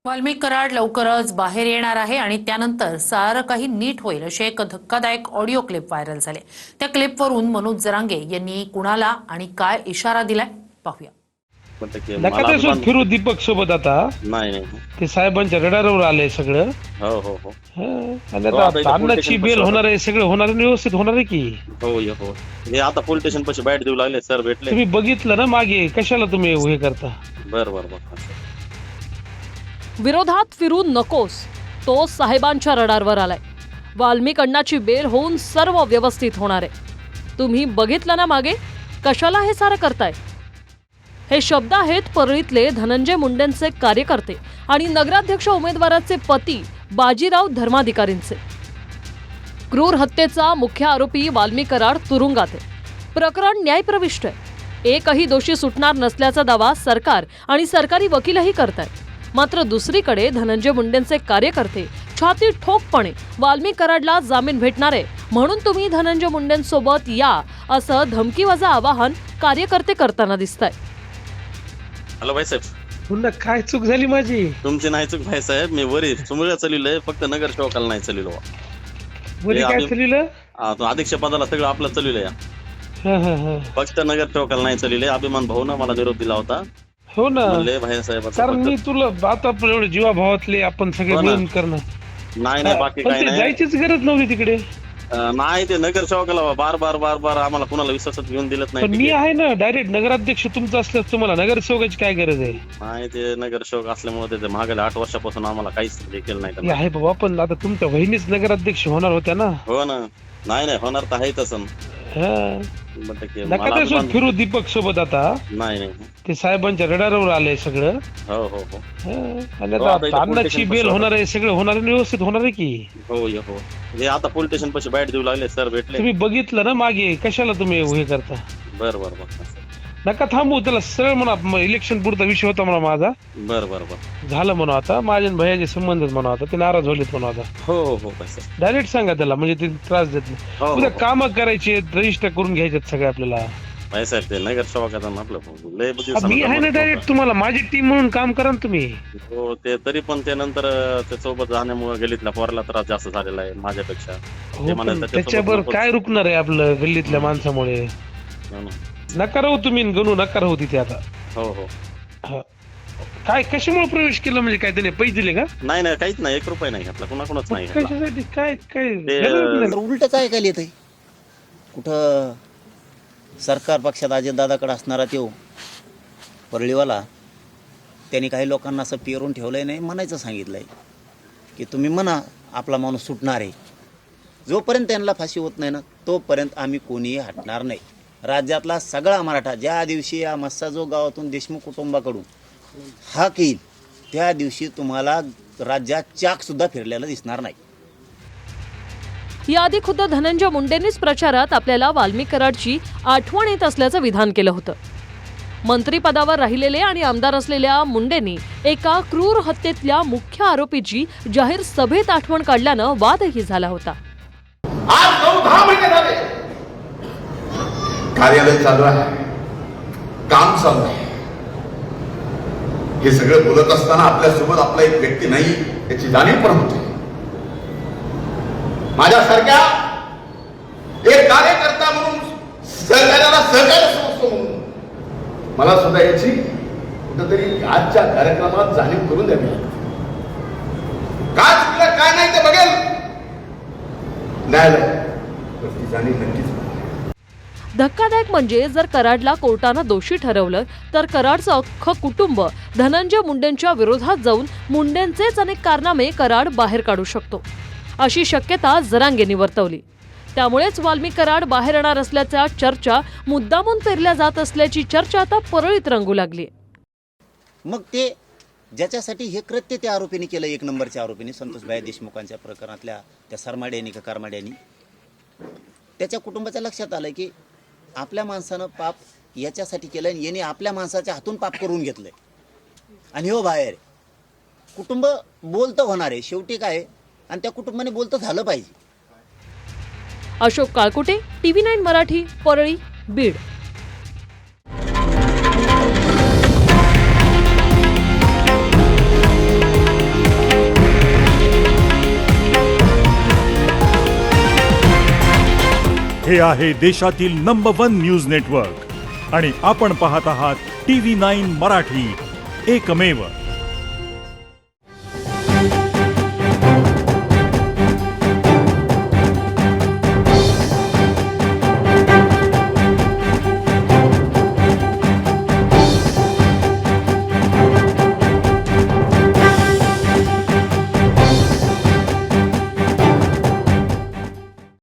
वाल्मिक कराड लवकरच बाहेर येणार आहे आणि त्यानंतर सारं काही नीट होईल अशी एक धक्कादायक ऑडिओ क्लिप व्हायरल झाले। त्या क्लिपवरून मनोज जरांगे यांनी कुणाला आणि काय इशारा दिलाय पाहूया। नका ते सोड फिरू दीपक सोबत आता नाही ते साहेबांच्या रडारवर आले सगळं। हो हो हो आणि आता अन्नाची बेल होणार आहे, सगळं होणार आहे, व्यवस्थित होणार आहे की हो हो हे आता पोलीस स्टेशन पाशी बाईट देऊ लागले सर भेटले। तुम्ही बघितलं ना मागे, कशाला तुम्ही हे करता? बर विरोधात फिरू नकोस, तो साहेबांच्या रडारवर आलाय। वाल्मिक अण्णाची बेल होऊन सर्व व्यवस्थित होणार आहे। तुम्ही बघितलं ना मागे, कशाला हे सारं करताय? हे शब्द आहेत परळीतले धनंजय मुंडेंचे कार्यकर्ते आणि नगराध्यक्ष उमेदवाराचे पती बाजीराव धर्माधिकारींचे। क्रूर हत्येचा मुख्य आरोपी वाल्मिक कराड तुरुंगात आहे। प्रकरण न्यायप्रविष्ट आहे। एकही दोषी सुटणार नसल्याचा दावा सरकार आणि सरकारी वकीलही करतायत। मात्र दुसरीकडे धनंजय मुंडेंचे कार्यकर्ते छाती ठोकपणे वाल्मिक कराडला जामीन भेटणार आहे म्हणून तुम्ही धनंजय मुंडेंसोबत या असं धमकीवजा आवाहन कार्यकर्ते करताना दिसताय। हॅलो भाईसाहेब, पुन्हा काय चूक झाली माझी? तुमची नाही चूक भाईसाहेब, मी वरी सुमुळ्या चाललोय, फक्त नगर सेवकाला नाही चाललो। वरी काय चाललं? अध्यक्ष पदाला सगळं आपलं चाललोय, फक्त नगर सेवकाला नाही चाललोय। अभिमान भाऊ ना मला निरोप दिला होता। हो ना, म्हणले भाईसाहेब कारण मी तुला आता आपण एवढे जीवाभावातले आपण सगळे मिळून करणार नाही बाकी काही नाही, जायचीच गरज नव्हती तिकडे। नाही ते नगर सेवकाला बार बार बार बार आम्हाला कुणाला विश्वासात घेऊन दिलत नाही। मी आहे ना डायरेक्ट नगराध्यक्ष तुमचा असल्यास तुम्हाला नगरसेवकाची काय गरज आहे? नाही ते नगर सेवक असल्यामुळे ते मागल्या 8 वर्षापासून आम्हाला काहीच केलं नाही। आहे बाबा, पण आता तुमच्या बहिणीच नगराध्यक्ष होणार होत्या ना? हो ना, नाही होणार तर आहे तसं। नका ते सोड फिरू दीपक सोबत आता नाही ते साहेबांच्या रडारवर आले सगळं। हो हो हो आणि आता अन्नाची बेल होणार आहे, सगळं होणार आहे, व्यवस्थित होणार आहे की? हो हो हे आता पोलीस स्टेशन पाशी बाईट देऊ लागले सर भेटले। तुम्ही बघितलं ना मागे, कशाला तुम्ही हे करता? बर नका थांबू, त्याला सरळ म्हणा इलेक्शन पुरता विषय होता म्हणा माझा। बर झालं म्हणा, आता माझ्या भैयाचे संबंध म्हणा, आता ते नाराज झालेत म्हणा। आता हो हो डायरेक्ट सांगा त्याला, म्हणजे ते त्रास देत नाही। उद्या काम करायचे, रजिस्टर करून घ्यायचे सगळे आपल्याला। भाईसाहेब ते नगर सेवकाचा आपलं लय मी आहे ना डायरेक्ट, तुम्हाला माझी टीम म्हणून काम करा ना तुम्ही। हो ते तरी पण ते नंतर ते सोबत जाण्यामुळे गल्लीतल्या पोराला त्रास जास्त झालेला आहे माझ्यापेक्षा। त्याच्यावर काय रुकणार आहे आपलं गल्लीतल्या माणसामुळे? नका राहू तुम्ही, गणू नका राहू तिथे आता। हो हो काय कशामुळे प्रवेश केला, म्हणजे काय त्याने पैसे दिले का? नाही काहीच नाही, 1 रुपया नाही घातला कुणाकुणाच नाही। कशासाठी काय काय उलटच ऐकायला येतंय। कुठं सरकार पक्षात अजितदादाकडे असणारा तो परळीवाला, त्यांनी काही लोकांना असं पेरून ठेवलंय, नाही म्हणायचं सांगितलंय की तुम्ही म्हणा आपला माणूस सुटणार आहे। जोपर्यंत त्यांना फाशी होत नाही ना, तोपर्यंत आम्ही कोणीही हटणार नाही। राज्यातला सगळा मराठा ज्या दिवशी या मस्साजोग गावातून देशमुख कुटुंबाकडून हाक येईल, त्या दिवशी तुम्हाला राज्यात चाक सुद्धा फिरलेला दिसणार नाही। याआधी खुद्द धनंजय मुंडेंनीच प्रचारात आपल्याला वाल्मिक कराडची आठवण येत असल्याचं विधान केलं होतं। मंत्रिपदावर राहिलेले आणि आमदार असलेल्या मुंडेंनी एका क्रूर हत्येतल्या मुख्य आरोपीची जाहीर सभेत आठवण काढल्यानं वादही झाला होता। आज 9-10 महिने झाले कार्यालय चालू आहे, काम चालू आहे। हे सगळं बोलत असताना आपल्यासोबत आपला एक व्यक्ती नाही याची जाणीव पण होते। माझ्यासारख्या एक कार्यकर्ता म्हणून, सहकार्याला सहकार्य समजतो म्हणून मला सुद्धा याची कुठेतरी आजच्या कार्यक्रमात जाणीव करून द्यावी लागते। काय चुकलं काय नाही ते बघेल न्यायालय, ती जाणीव नक्कीच। धक्कादायक म्हणजे जर कराडला कोर्टानं दोषी ठरवलं तर कराडचं अख्खं कुटुंब धनंजय मुंडेंच्या विरोधात जाऊन मुंडेंचेच अनेक कारनामे कराड बाहेर काढू शकतो, अशी शक्यता जरांगेंनी वर्तवली। त्यामुळेच वाल्मिक कराड बाहेर येणार असल्याच्या चर्चा मुद्दामून पेरल्या जात असल्याची चर्चा आता परळीत रंगू लागली। मग ते ज्याच्यासाठी हे कृत्य त्या आरोपीने केलं, 1 नंबरच्या आरोपीने, संतोषभाई देशमुखांच्या प्रकरणातल्या त्या सरमाड्यांनी का कारमाड्यांनी, त्याच्या कुटुंबाच्या लक्षात आलं की आपल्या माणसानं पाप याच्यासाठी केलं आणि याने आपल्या माणसाच्या हातून पाप करून घेतलंय आणि हो बाहेर कुटुंब बोलतं होणार आहे शेवटी काय, आणि त्या कुटुंबाने बोलतं झालं पाहिजे। अशोक काळकुटे, TV9 मराठी, परळी, बीड। हे आहे देशातील नंबर 1 न्यूज नेटवर्क आणि आपण पाहत आहात TV9 मराठी, एकमेव.